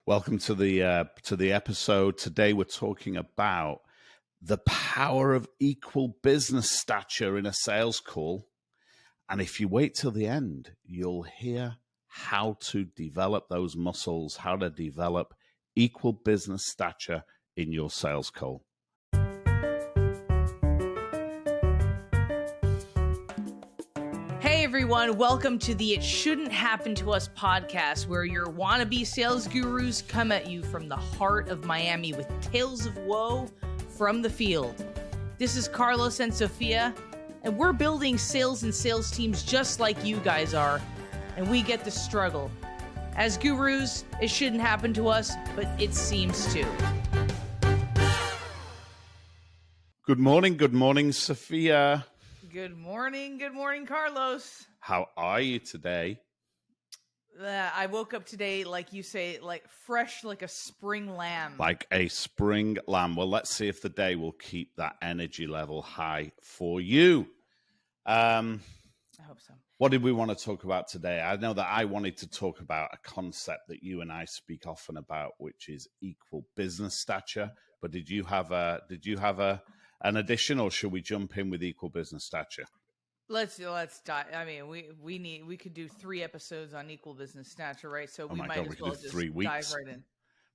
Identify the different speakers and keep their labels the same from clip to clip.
Speaker 1: Welcome to the episode. Today we're talking about the power of equal business stature in a sales call. And if you wait till the end, you'll hear how to develop those muscles, how to develop equal business stature in your sales call.
Speaker 2: Hey everyone, welcome to the It Shouldn't Happen to Us podcast, where your wannabe sales gurus come at you from the heart of Miami with tales of woe from the field. This is Carlos and Sophia, and we're building sales and sales teams just like you guys are, and we get the struggle. As gurus, it shouldn't happen to us, but it seems to.
Speaker 1: Good morning, Sophia.
Speaker 2: Good morning, Carlos.
Speaker 1: How are you today?
Speaker 2: I woke up today, like you say, like fresh, like a spring lamb.
Speaker 1: Like a spring lamb. Well, let's see if the day will keep that energy level high for you.
Speaker 2: I hope so.
Speaker 1: What did we want to talk about today? I know that I wanted to talk about a concept that you and I speak often about, which is equal business stature. But did you have an addition, or should we jump in with equal business stature?
Speaker 2: Let's dive. I mean, we could do 3 episodes on equal business stature, right? So we might as well just 3 weeks. Dive right in.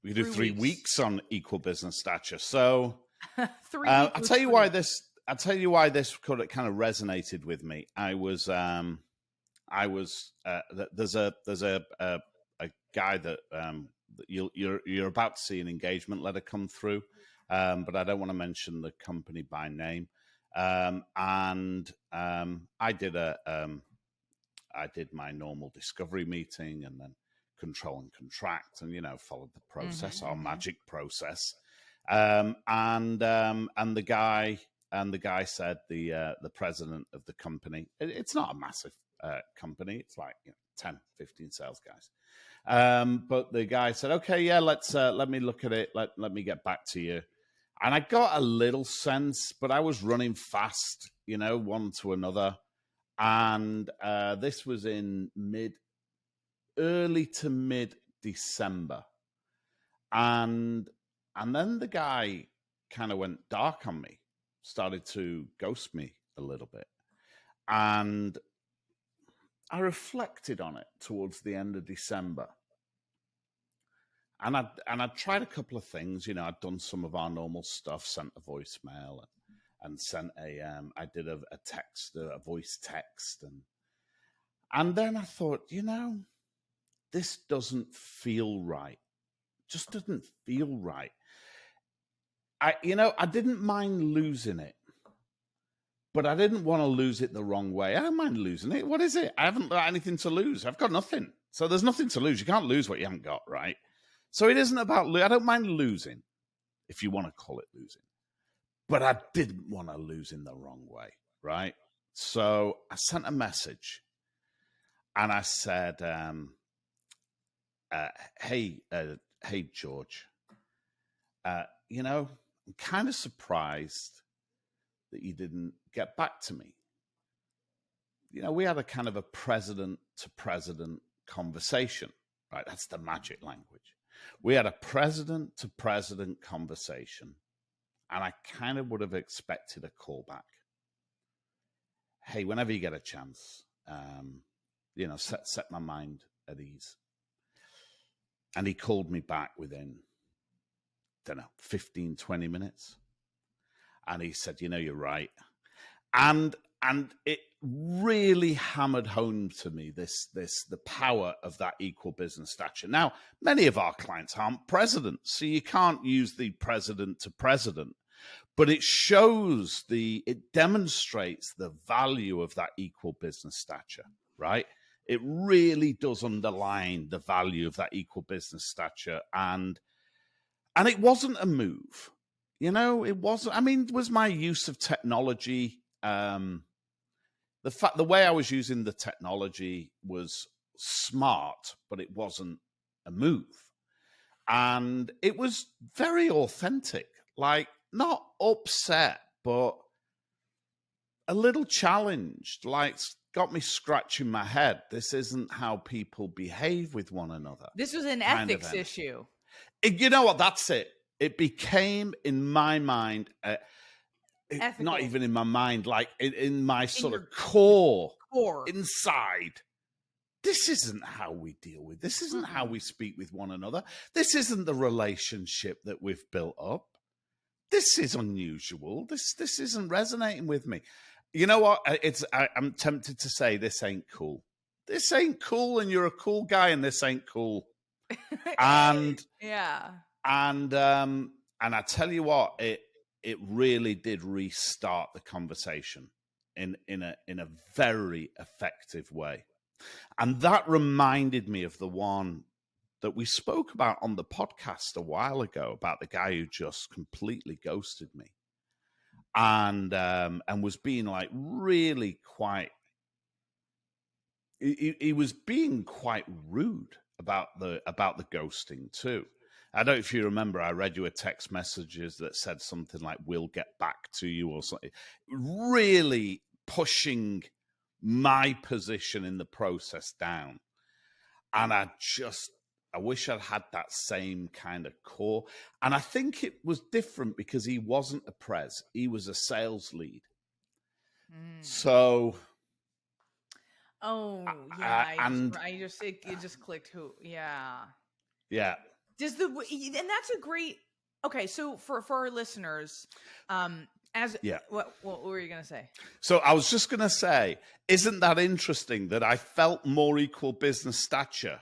Speaker 1: We could do 3 weeks on equal business stature. So
Speaker 2: 3 weeks.
Speaker 1: I'll tell you why this kind of resonated with me. There's a guy that you're about to see an engagement letter come through, but I don't want to mention the company by name. I did my normal discovery meeting and then control and contract, and followed the process, our magic process. And the guy said, the president of the company, it's not a massive company, it's like 10, 15 sales guys. But the guy said, okay, yeah, let me look at it. Let me get back to you. And I got a little sense, but I was running fast, one to another. And this was in early to mid December. And then the guy kind of went dark on me, started to ghost me a little bit. And I reflected on it towards the end of December. And I'd tried a couple of things, I'd done some of our normal stuff, sent a voicemail and sent I did a text, a voice text. And then I thought, this doesn't feel right. Just doesn't feel right. I didn't mind losing it, but I didn't want to lose it the wrong way. I don't mind losing it. What is it? I haven't got anything to lose. I've got nothing. So there's nothing to lose. You can't lose what you haven't got, right? So it isn't about, I don't mind losing, if you want to call it losing. But I didn't want to lose in the wrong way, right? So I sent a message and I said, hey, George, I'm kind of surprised that you didn't get back to me. We had a kind of a president-to-president conversation, right? That's the magic language. We had a president-to-president conversation, and I kind of would have expected a call back. Hey, whenever you get a chance, set my mind at ease. And he called me back within, 15, 20 minutes. And he said, you're right. And it really hammered home to me the power of that equal business stature. Now, many of our clients aren't presidents, so you can't use the president to president, but it demonstrates the value of that equal business stature, right? It really does underline the value of that equal business stature. And it wasn't a move, it wasn't. I mean, was my use of technology, the way I was using the technology was smart, but it wasn't a move. And it was very authentic, like not upset, but a little challenged, like got me scratching my head. This isn't how people behave with one another.
Speaker 2: This was an ethics issue.
Speaker 1: You know what? That's it. It became, in my mind, not even in my mind, like in my sort of core inside. This isn't how we deal with. This isn't how we speak with one another. This isn't the relationship that we've built up. This is unusual. This isn't resonating with me. You know what? I'm tempted to say this ain't cool. This ain't cool, and you're a cool guy, and this ain't cool. And and I tell you what, it really did restart the conversation in a very effective way. And that reminded me of the one that we spoke about on the podcast a while ago about the guy who just completely ghosted me and was being like really quite. He was being quite rude about the ghosting too. I don't know if you remember, I read you a text messages that said something like, "We'll get back to you," or something, really pushing my position in the process down. And I wish I'd had that same kind of core. And I think it was different because he wasn't a pres, he was a sales lead. So
Speaker 2: it just clicked who. Yeah. And that's a great. Okay, so for our listeners, what were you gonna say?
Speaker 1: So I was just gonna say, isn't that interesting that I felt more equal business stature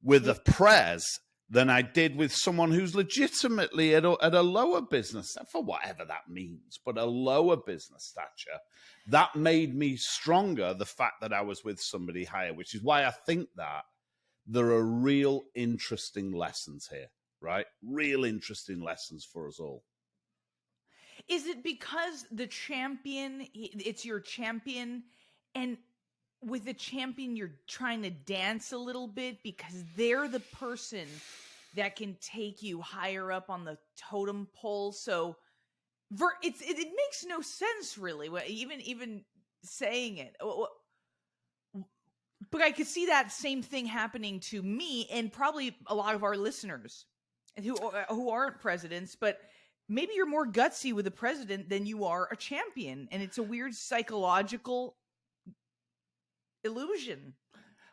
Speaker 1: with a pres than I did with someone who's legitimately at a lower business, for whatever that means, but a lower business stature. That made me stronger, the fact that I was with somebody higher, which is why I think that there are real interesting lessons here, right? Real interesting lessons for us all.
Speaker 2: Is it because the champion, it's your champion, and with the champion, you're trying to dance a little bit because they're the person that can take you higher up on the totem pole? So it makes no sense, really, even saying it. But I could see that same thing happening to me and probably a lot of our listeners who aren't presidents, but maybe you're more gutsy with a president than you are a champion. And it's a weird psychological illusion.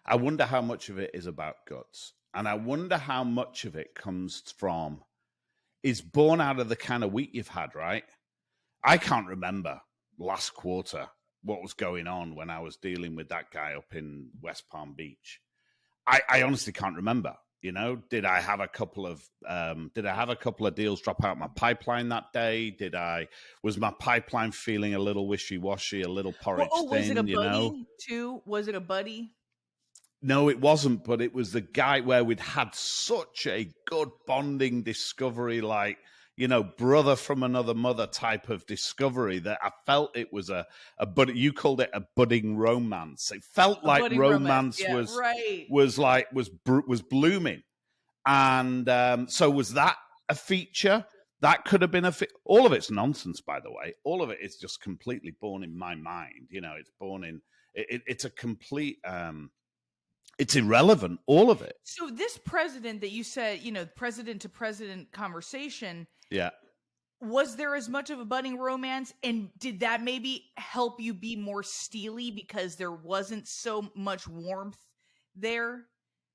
Speaker 1: I wonder how much of it is about guts. And I wonder how much of it comes from, is born out of the kind of week you've had, right? I can't remember last quarter what was going on when I was dealing with that guy up in West Palm Beach. I honestly can't remember. You know, did I have a couple of deals drop out my pipeline that day? Was my pipeline feeling a little wishy-washy, a little porridge thin?
Speaker 2: Was it a buddy too? Was it a buddy?
Speaker 1: No, it wasn't. But it was the guy where we'd had such a good bonding discovery, like, you know, brother from another mother type of discovery, that I felt it was but you called it a budding romance. It felt like romance was blooming. And so was that a feature? That could have been all of it's nonsense, by the way. All of it is just completely born in my mind. You know, it's born in, it's a complete, it's irrelevant, all of it.
Speaker 2: So this president that you said, you know, president to president conversation.
Speaker 1: Yeah.
Speaker 2: Was there as much of a budding romance? And did that maybe help you be more steely because there wasn't so much warmth there?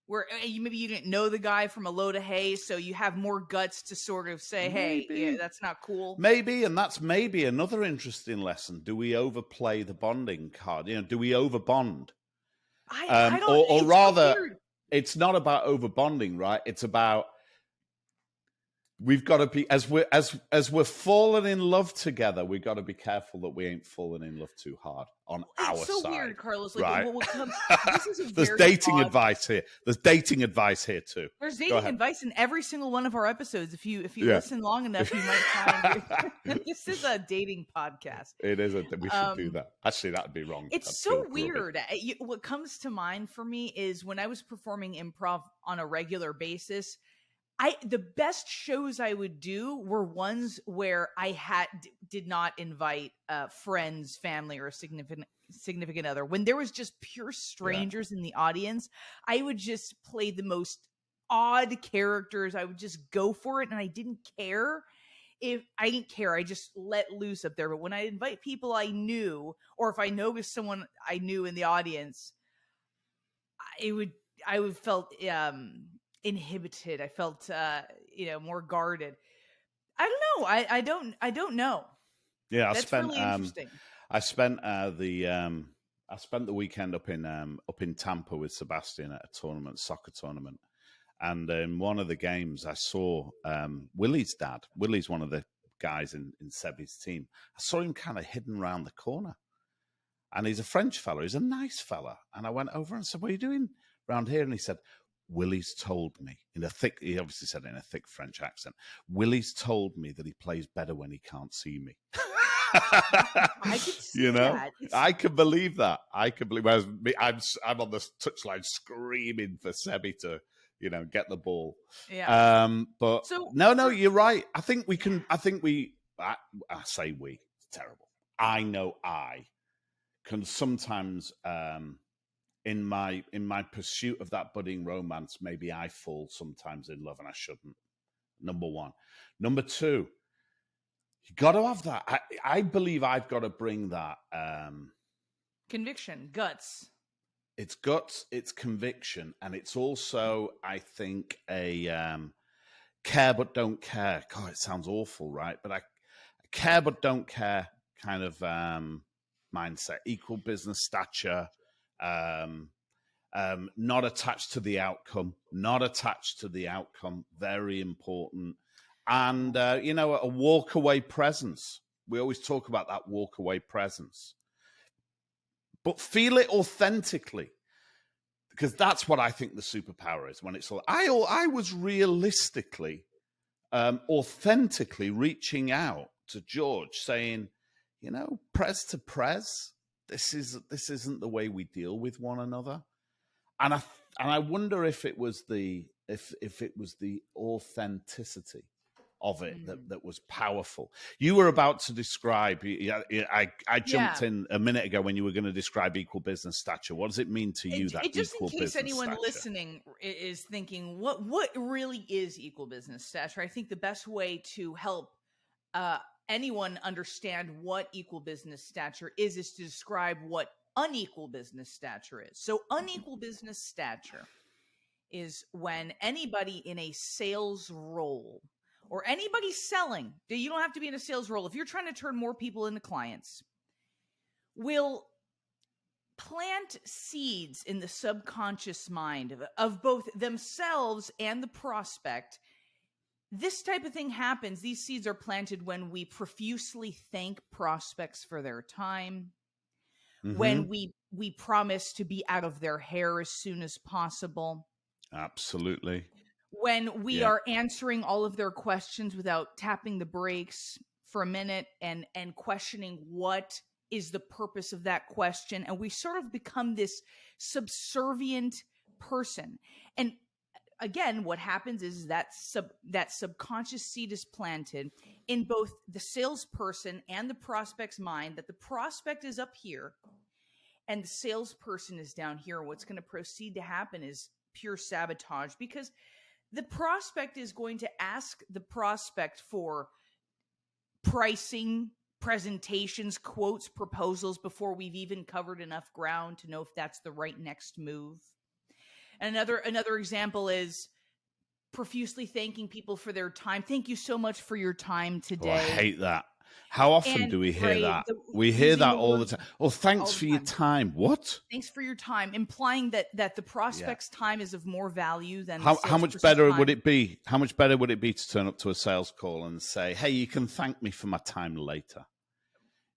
Speaker 2: Where maybe you didn't know the guy from a load of hay, so you have more guts to sort of say, hey, yeah, that's not cool.
Speaker 1: Maybe, and that's maybe another interesting lesson. Do we overplay the bonding card? You know, do we overbond?
Speaker 2: I don't.
Speaker 1: Or rather, so it's not about overbonding, right? It's about, we've got to be, as we're falling in love together, we've got to be careful that we ain't falling in love too hard on our side. It's so weird,
Speaker 2: Carlos. Like,
Speaker 1: right?
Speaker 2: This is a
Speaker 1: There's dating advice here. There's dating advice here too.
Speaker 2: There's dating advice in every single one of our episodes. If you listen long enough, you might find this is a dating podcast.
Speaker 1: It is. We should do that. Actually, that'd be wrong.
Speaker 2: It's so weird. What comes to mind for me is when I was performing improv on a regular basis, the best shows I would do were ones where I did not invite friends, family, or a significant other. When there was just pure strangers in the audience, I would just play the most odd characters. I would just go for it, and I didn't care. I just let loose up there. But when I invite people I knew, or if I noticed someone I knew in the audience, I would felt inhibited. I felt more guarded. I don't know. I don't know.
Speaker 1: Yeah,
Speaker 2: That's really interesting.
Speaker 1: I spent the weekend up in Tampa with Sebastian at a soccer tournament. And in one of the games, I saw Willie's dad. Willie's one of the guys in Sebi's team. I saw him kind of hidden around the corner. And he's a French fella. He's a nice fella. And I went over and said, what are you doing around here? And he said, Willie's told me, he obviously said it in a thick French accent, Willie's told me that he plays better when he can't see me.
Speaker 2: I could see that.
Speaker 1: I can believe that. Whereas I'm on the touchline screaming for Sebi to, get the ball.
Speaker 2: Yeah.
Speaker 1: But so, no, you're right. I say we, it's terrible. I know I can sometimes, in my pursuit of that budding romance, maybe I fall sometimes in love and I shouldn't. Number one. Number two, you got to have that. I believe I've got to bring that.
Speaker 2: Conviction, guts.
Speaker 1: It's guts, it's conviction, and it's also, I think, a care but don't care. God, it sounds awful, right? But I care but don't care kind of mindset. Equal business stature, not attached to the outcome. Very important. And, a walk-away presence. We always talk about that walk-away presence. But feel it authentically, because that's what I think the superpower is. When it's all, I was realistically, authentically reaching out to George, saying, prez to prez, this isn't the way we deal with one another. And I wonder if it was the authenticity of it that was powerful. You were about to describe, I jumped in a minute ago when you were going to describe equal business stature. What does it mean to you, that
Speaker 2: just
Speaker 1: equal business stature?
Speaker 2: Just in case anyone listening is thinking, what really is equal business stature? I think the best way to help anyone understand what equal business stature is to describe what unequal business stature is. So unequal business stature is when anybody in a sales role, or anybody selling, you don't have to be in a sales role, if you're trying to turn more people into clients, will plant seeds in the subconscious mind of both themselves and the prospect. This type of thing happens. These seeds are planted when we profusely thank prospects for their time, when we promise to be out of their hair as soon as possible.
Speaker 1: Absolutely.
Speaker 2: When we are answering all of their questions without tapping the brakes for a minute and questioning what is the purpose of that question. And we sort of become this subservient person. And again, what happens is that subconscious seed is planted in both the salesperson and the prospect's mind, that the prospect is up here and the salesperson is down here. What's going to proceed to happen is pure sabotage, because the prospect is going to ask the prospect for pricing, presentations, quotes, proposals before we've even covered enough ground to know if that's the right next move. And another example is profusely thanking people for their time. Thank you so much for your time today.
Speaker 1: Oh, I hate that. How often do we hear that? We hear that all the time. Oh, thanks for your time. What?
Speaker 2: Thanks for your time, implying that the prospect's time is of more value than
Speaker 1: how much better would it be? How much better would it be to turn up to a sales call and say, "Hey, you can thank me for my time later.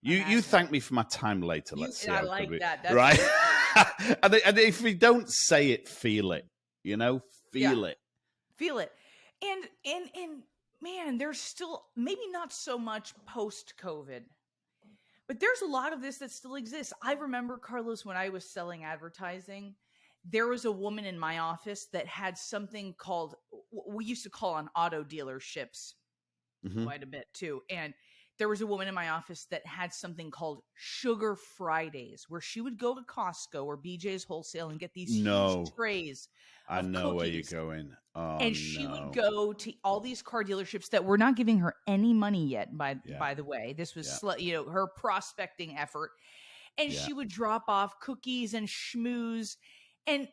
Speaker 1: You thank me for my time later. Let's see." I like that. That's right? and if we don't say it, feel it. Feel it.
Speaker 2: Feel it. And man, there's still, maybe not so much post-COVID, but there's a lot of this that still exists. I remember, Carlos, when I was selling advertising, there was a woman in my office that had something called, we used to call on auto dealerships quite a bit too. And there was a woman in my office that had something called Sugar Fridays, where she would go to Costco or BJ's Wholesale and get these huge trays
Speaker 1: I
Speaker 2: of
Speaker 1: know where you're
Speaker 2: cookies.
Speaker 1: going. Oh,
Speaker 2: And she would go to all these car dealerships that were not giving her any money yet, by the way. This was her prospecting effort. And she would drop off cookies and schmooze. And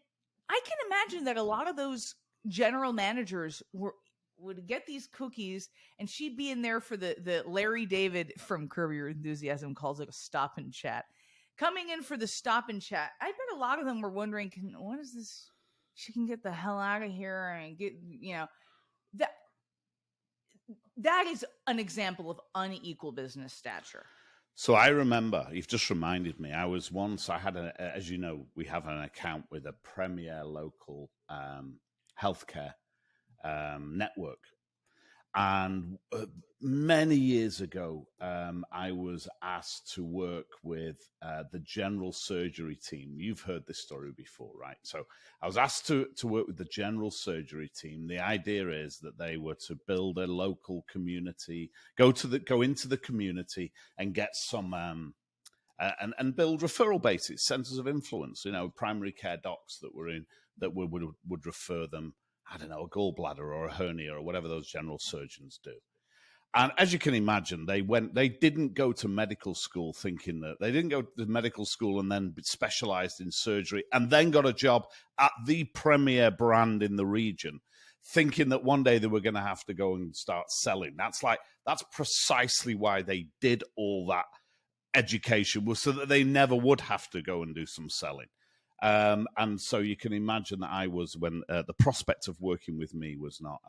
Speaker 2: I can imagine that a lot of those general managers would get these cookies, and she'd be in there for the Larry David from Curb Your Enthusiasm calls it a stop and chat. Coming in for the stop and chat. I bet a lot of them were wondering, what is this? She can get the hell out of here and get, that is an example of unequal business stature.
Speaker 1: So I remember, you've just reminded me, I had, as you know, we have an account with a premier local healthcare network. And many years ago, I was asked to work with the general surgery team. You've heard this story before, right? So I was asked to work with the general surgery team. The idea is that they were to build a local community, go into the community and get some and build referral bases, centers of influence. Primary care docs that would refer them. I don't know, a gallbladder or a hernia or whatever those general surgeons do. And as you can imagine, they didn't go to medical school thinking that they didn't go to medical school and then specialized in surgery and then got a job at the premier brand in the region, thinking that one day they were going to have to go and start selling. That's precisely why they did all that education, was so that they never would have to go and do some selling. And so you can imagine that I was, when the prospect of working with me was not,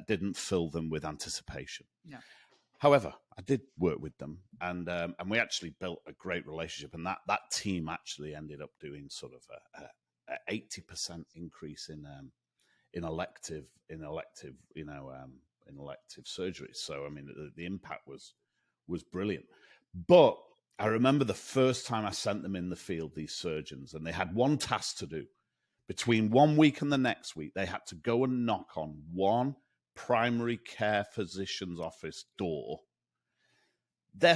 Speaker 1: didn't fill them with anticipation.
Speaker 2: No.
Speaker 1: However, I did work with them, and we actually built a great relationship. And that team actually ended up doing sort of a 80% increase in elective surgeries. So I mean, the impact was brilliant, but I remember the first time I sent them in the field, these surgeons, and they had one task to do. Between 1 week and the next week, they had to go and knock on one primary care physician's office door. They're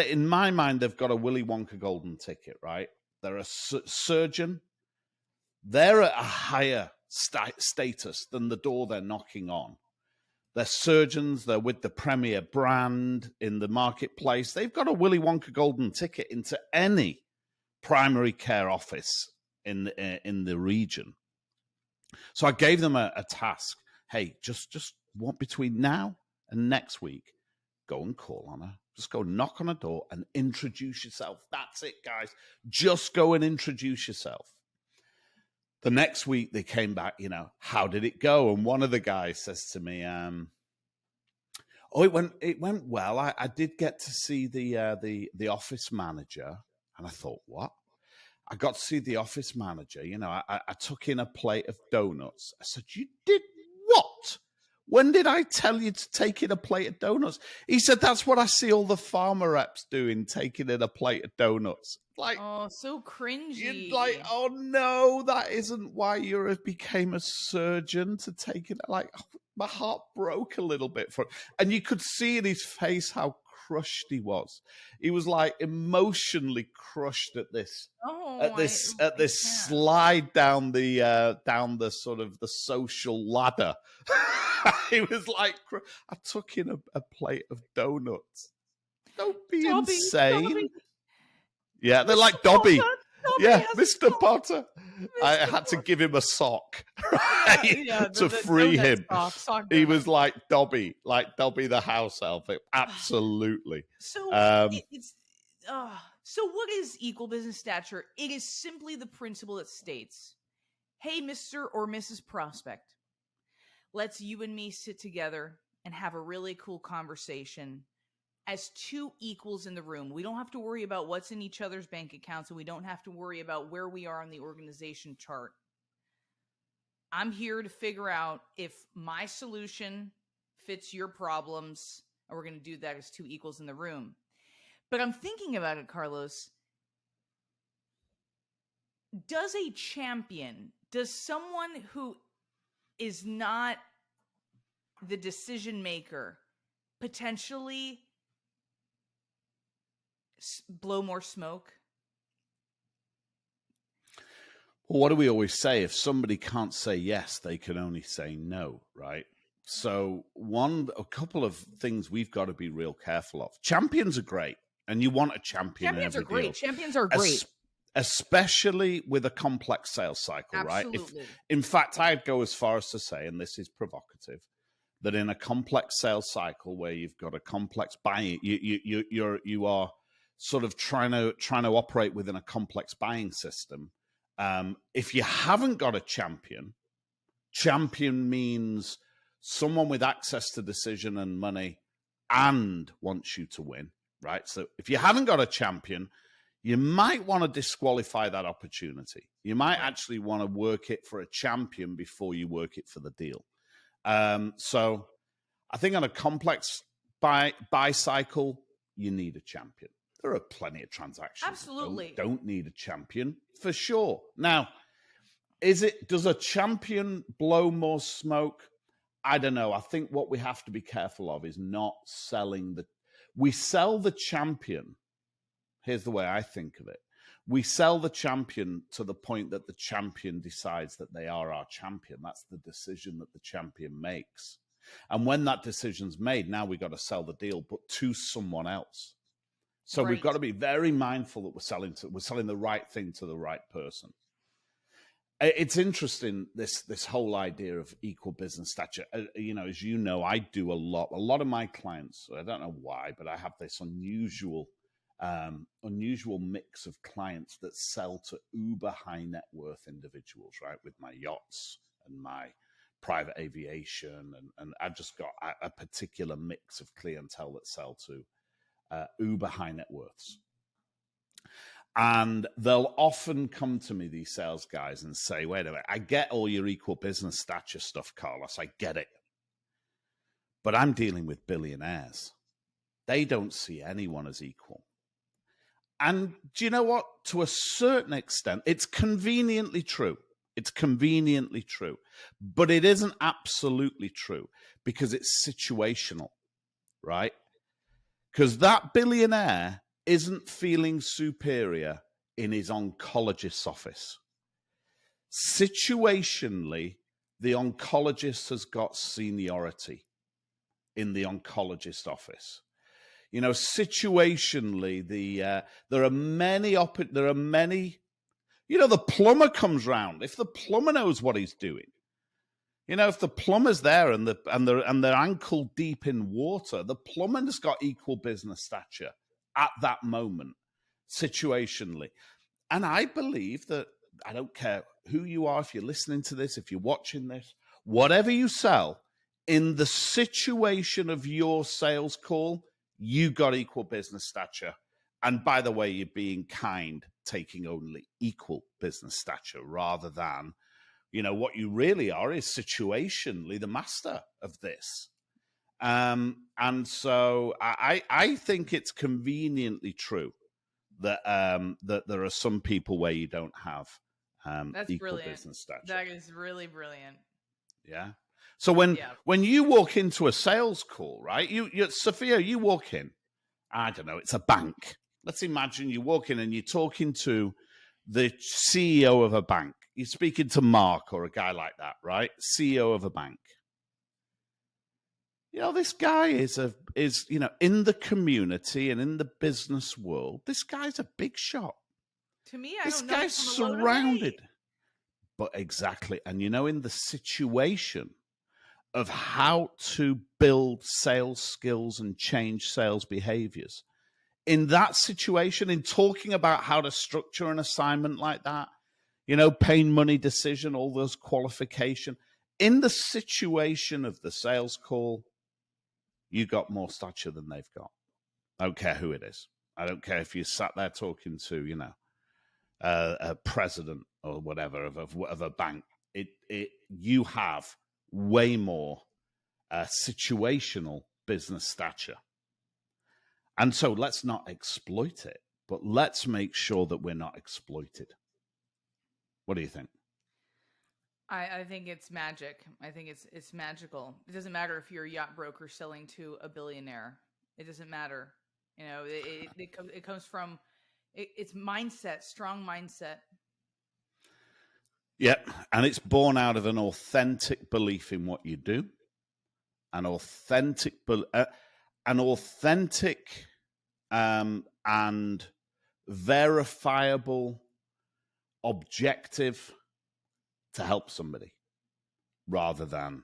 Speaker 1: in my mind, they've got a Willy Wonka golden ticket, right? They're a surgeon. They're at a higher status than the door they're knocking on. They're surgeons. They're with the premier brand in the marketplace. They've got a Willy Wonka golden ticket into any primary care office in the region. So I gave them a task. Hey, just what between now and next week, go and call on her. Just go knock on a door and introduce yourself. That's it, guys. Just go and introduce yourself. The next week they came back, how did it go? And one of the guys says to me, it went well. I did get to see the office manager. And I thought, what? I got to see the office manager. I took in a plate of donuts. I said, you did what? When did I tell you to take in a plate of donuts? He said, that's what I see all the pharma reps doing, taking in a plate of donuts. Like,
Speaker 2: oh, so cringy.
Speaker 1: You're like, oh no, that isn't why you became a surgeon, to take it. Like, my heart broke a little bit for it. And you could see in his face how crushed he was. He was like emotionally crushed at this. Slide down the sort of the social ladder. He was like, I took in a plate of donuts. Don't be insane. Dobby. Yeah, they're like Dobby. Mr. Potter. I had to give him a sock, right? To free him. He was like Dobby the house elf. Absolutely.
Speaker 2: So so what is equal business stature? It is simply the principle that states, hey, Mr. or Mrs. Prospect, let's you and me sit together and have a really cool conversation as two equals in the room. We don't have to worry about what's in each other's bank accounts, and we don't have to worry about where we are on the organization chart. I'm here to figure out if my solution fits your problems, and we're going to do that as two equals in the room. But I'm thinking about it, Carlos. Does a champion, does someone who is not the decision maker potentially blow more smoke?
Speaker 1: Well, what do we always say? If somebody can't say yes, they can only say no, right? So a couple of things we've got to be real careful of. Champions are great, and you want a champion in
Speaker 2: Champions are
Speaker 1: every
Speaker 2: great.
Speaker 1: deal.
Speaker 2: Champions are great.
Speaker 1: Especially with a complex sales cycle,
Speaker 2: Absolutely.
Speaker 1: right? In fact, I'd go as far as to say, and this is provocative, that in a complex sales cycle where you've got a complex buying, you are sort of trying to operate within a complex buying system. If you haven't got a champion means someone with access to decision and money and wants you to win, right? So if you haven't got a champion, you might want to disqualify that opportunity. You might actually want to work it for a champion before you work it for the deal. So I think on a complex buy cycle, you need a champion. There are plenty of transactions
Speaker 2: Absolutely
Speaker 1: that don't need a champion, for sure. Now, does a champion blow more smoke? I don't know. I think what we have to be careful of is not selling we sell the champion. Here's the way I think of it. We sell the champion to the point that the champion decides that they are our champion. That's the decision that the champion makes. And when that decision's made, now we've got to sell the deal, but to someone else. So we've got to be very mindful that we're selling the right thing to the right person. It's interesting, this whole idea of equal business stature. As you know, I do a lot of my clients, I don't know why, but I have this unusual mix of clients that sell to uber high net worth individuals, right? With my yachts and my private aviation. And I've just got a particular mix of clientele that sell to uber high net worths. And they'll often come to me, these sales guys, and say, wait a minute, I get all your equal business stature stuff, Carlos. I get it. But I'm dealing with billionaires. They don't see anyone as equal. And do you know what? To a certain extent, it's conveniently true. It's conveniently true. But it isn't absolutely true because it's situational, right? Because that billionaire isn't feeling superior in his oncologist's office. Situationally, the oncologist has got seniority in the oncologist office. Situationally, there are many. The plumber comes round. If the plumber knows what he's doing, if the plumber's there and they're ankle deep in water, the plumber's got equal business stature at that moment, situationally. And I believe that, I don't care who you are, if you're listening to this, if you're watching this, whatever you sell, in the situation of your sales call, you got equal business stature. And by the way, you're being kind, taking only equal business stature rather than, what you really are is situationally the master of this. And so I think it's conveniently true that that there are some people where you don't have
Speaker 2: That's
Speaker 1: equal
Speaker 2: brilliant.
Speaker 1: business stature.
Speaker 2: That is really brilliant.
Speaker 1: Yeah. So when you walk into a sales call, right? Sophia, you walk in. I don't know. It's a bank. Let's imagine you walk in and you're talking to the CEO of a bank. You're speaking to Mark or a guy like that, right? CEO of a bank. This guy is in the community and in the business world, this guy's a big shot.
Speaker 2: To me,
Speaker 1: this guy's surrounded. But exactly. And in the situation of how to build sales skills and change sales behaviors, in that situation, in talking about how to structure an assignment like that, paying money decision, all those qualification, in the situation of the sales call, you got more stature than they've got. I don't care who it is. I don't care if you sat there talking to, a president or whatever of a bank. You have way more situational business stature. And so let's not exploit it, but let's make sure that we're not exploited. What do you think?
Speaker 2: I think it's magic. I think it's magical. It doesn't matter if you're a yacht broker selling to a billionaire. It doesn't matter. You know, it comes from it's mindset, strong mindset.
Speaker 1: Yep, and it's born out of an authentic belief in what you do, an authentic and verifiable objective to help somebody, rather than,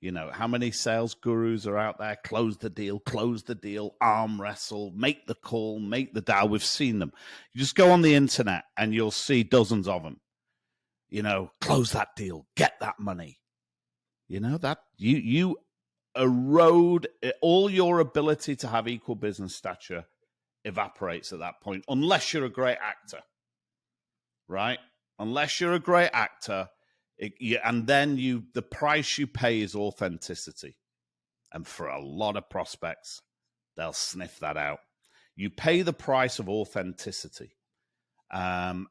Speaker 1: you know, how many sales gurus are out there? Close the deal, arm wrestle, make the call, make the dial. We've seen them. You just go on the internet and you'll see dozens of them. You know, close that deal, get that money. You know, that you erode all your ability to have equal business stature evaporates at that point, unless you're a great actor, right? Unless you're a great actor, and then the price you pay is authenticity. And for a lot of prospects, they'll sniff that out. You pay the price of authenticity, and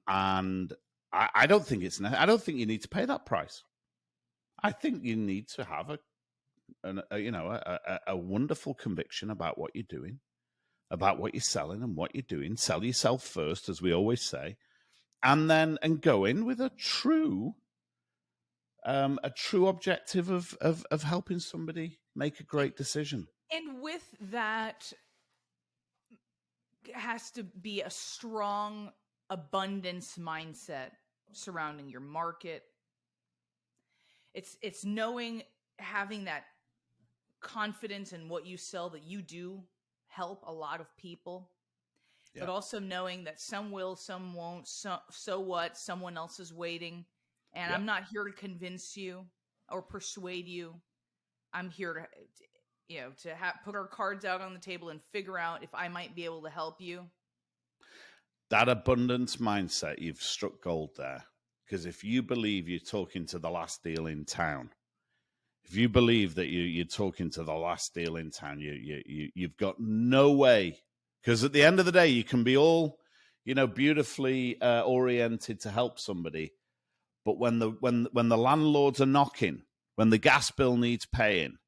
Speaker 1: I don't think I don't think you need to pay that price. I think you need to have a wonderful conviction about what you're doing, about what you're selling and what you're doing. Sell yourself first, as we always say, and go in with a true objective of helping somebody make a great decision.
Speaker 2: And with that has to be a strong abundance mindset surrounding your market. It's knowing, having that confidence in what you sell, that you do help a lot of people. Yeah. But also knowing that some will, some won't. So what? Someone else is waiting. And yeah. I'm not here to convince you or persuade you. I'm here to put our cards out on the table and figure out if I might be able to help you.
Speaker 1: That abundance mindset, you've struck gold there. Because if you believe you're talking to the last deal in town, if you believe that you're talking to the last deal in town, you've got no way. Because at the end of the day, you can be all, beautifully oriented to help somebody, but when the landlords are knocking, when the gas bill needs paying,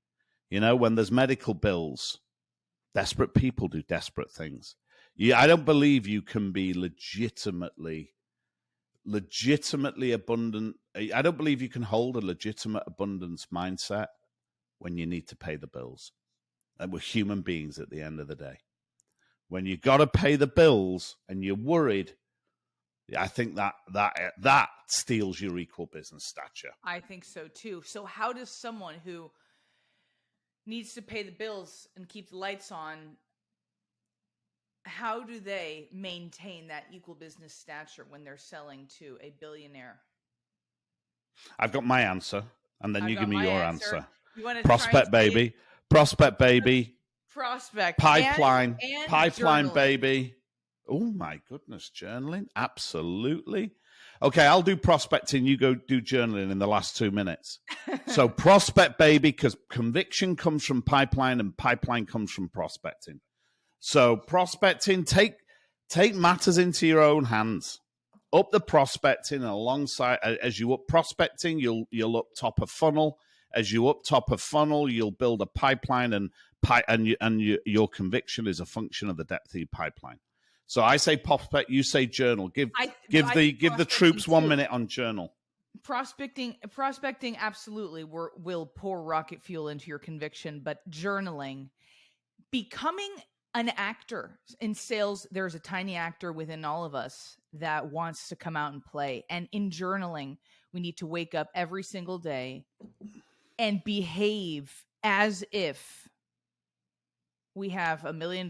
Speaker 1: when there's medical bills, desperate people do desperate things. I don't believe you can be legitimately abundant. I don't believe you can hold a legitimate abundance mindset when you need to pay the bills. And we're human beings at the end of the day. When you got to pay the bills and you're worried, I think that steals your equal business stature.
Speaker 2: I think so too. So how does someone who needs to pay the bills and keep the lights on, how do they maintain that equal business stature when they're selling to a billionaire?
Speaker 1: I've got my answer, and then you give me your answer.
Speaker 2: You want to
Speaker 1: prospect baby, prospect baby,
Speaker 2: prospect
Speaker 1: pipeline,
Speaker 2: and
Speaker 1: pipeline
Speaker 2: journaling.
Speaker 1: Baby. Oh my goodness, journaling, absolutely. Okay, I'll do prospecting. You go do journaling in the last 2 minutes. So prospect baby, because conviction comes from pipeline, and pipeline comes from prospecting. So prospecting, take matters into your own hands. Up the prospecting, and alongside, as you up prospecting, you'll up top of funnel. As you up top of funnel, you'll build a pipeline, and your conviction is a function of the depth of your pipeline. So I say prospect, you say journal. Give the troops 1 minute on journal.
Speaker 2: Prospecting absolutely will pour rocket fuel into your conviction, but journaling, becoming an actor in sales, there's a tiny actor within all of us that wants to come out and play. And in journaling, we need to wake up every single day and behave as if we have $1 million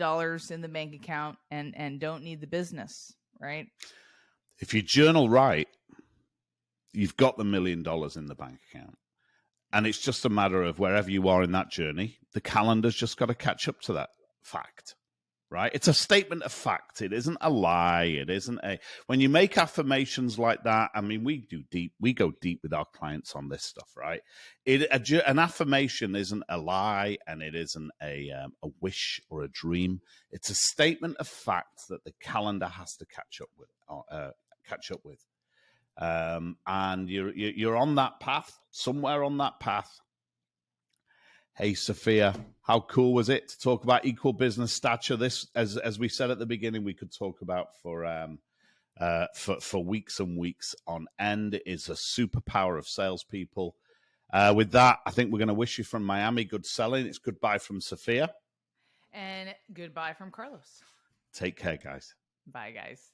Speaker 2: in the bank account and don't need the business, right?
Speaker 1: If you journal right, you've got the $1 million in the bank account. And it's just a matter of wherever you are in that journey, the calendar's just got to catch up to that fact, right? It's a statement of fact. It isn't a lie. It isn't when you make affirmations like that, I mean, we go deep with our clients on this stuff, right? An affirmation isn't a lie, and it isn't a wish or a dream. It's a statement of fact that the calendar has to catch up with. And you're on that path, somewhere on that path. Hey, Sophia, how cool was it to talk about equal business stature? This, as we said at the beginning, we could talk about for weeks and weeks on end. It is a superpower of salespeople. With that, I think we're going to wish you from Miami good selling. It's goodbye from Sophia.
Speaker 2: And goodbye from Carlos.
Speaker 1: Take care, guys.
Speaker 2: Bye, guys.